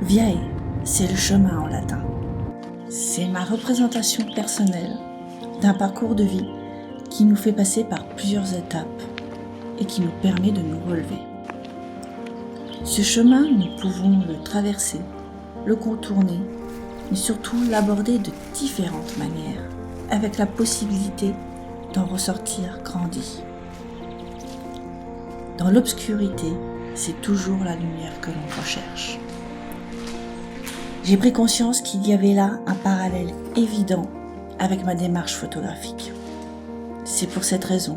Viae, c'est le chemin en latin. C'est ma représentation personnelle d'un parcours de vie qui nous fait passer par plusieurs étapes et qui nous permet de nous relever. Ce chemin, nous pouvons le traverser, le contourner, mais surtout l'aborder de différentes manières, avec la possibilité d'en ressortir grandi. Dans l'obscurité, c'est toujours la lumière que l'on recherche. J'ai pris conscience qu'il y avait là un parallèle évident avec ma démarche photographique. C'est pour cette raison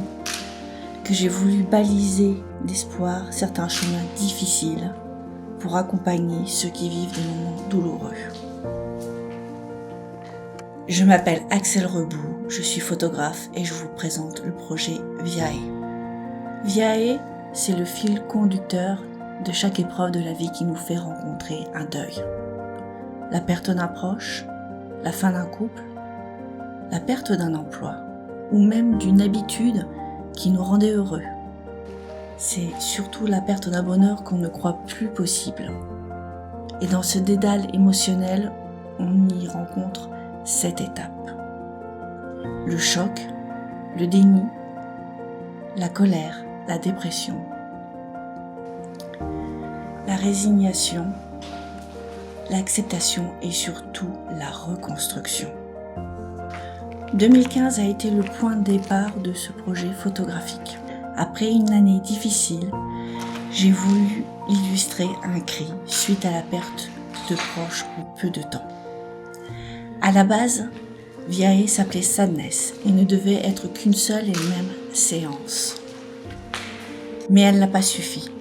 que j'ai voulu baliser d'espoir certains chemins difficiles pour accompagner ceux qui vivent des moments douloureux. Je m'appelle Axel Rebout, je suis photographe et je vous présente le projet Viae. Viae, c'est le fil conducteur de chaque épreuve de la vie qui nous fait rencontrer un deuil. La perte d'un proche, la fin d'un couple, la perte d'un emploi ou même d'une habitude qui nous rendait heureux. C'est surtout la perte d'un bonheur qu'on ne croit plus possible. Et dans ce dédale émotionnel, on y rencontre 7 étapes. Le choc, le déni, la colère, la dépression, la résignation, l'acceptation et surtout la reconstruction. 2015 a été le point de départ de ce projet photographique. Après une année difficile, j'ai voulu illustrer un cri suite à la perte de proches en peu de temps. À la base, Viae s'appelait Sadness et ne devait être qu'une seule et même séance. Mais elle n'a pas suffi.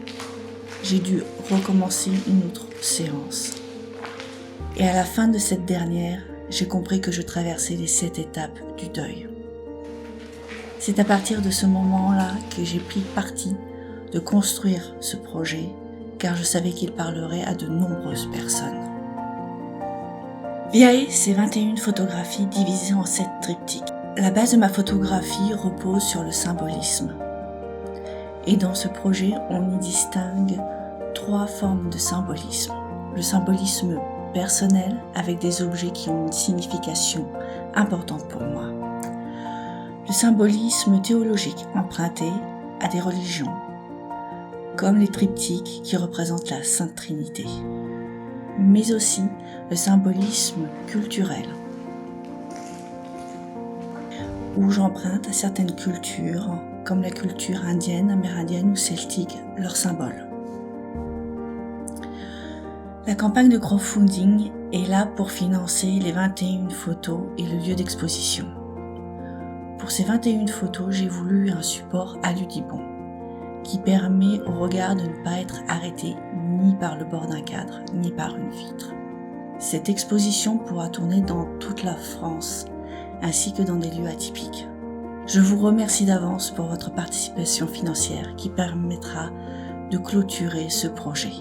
J'ai dû recommencer une autre séance. Et à la fin de cette dernière, j'ai compris que je traversais les 7 étapes du deuil. C'est à partir de ce moment-là que j'ai pris parti de construire ce projet, car je savais qu'il parlerait à de nombreuses personnes. Viae, c'est 21 photographies divisées en 7 triptyques. La base de ma photographie repose sur le symbolisme. Et dans ce projet, on y distingue 3 formes de symbolisme. Le symbolisme personnel, avec des objets qui ont une signification importante pour moi. Le symbolisme théologique, emprunté à des religions, comme les triptyques qui représentent la Sainte Trinité. Mais aussi le symbolisme culturel, où j'emprunte à certaines cultures, comme la culture indienne, amérindienne ou celtique, leurs symboles. La campagne de crowdfunding est là pour financer les 21 photos et le lieu d'exposition. Pour ces 21 photos, j'ai voulu un support aludibond qui permet au regard de ne pas être arrêté ni par le bord d'un cadre, ni par une vitre. Cette exposition pourra tourner dans toute la France, ainsi que dans des lieux atypiques. Je vous remercie d'avance pour votre participation financière qui permettra de clôturer ce projet.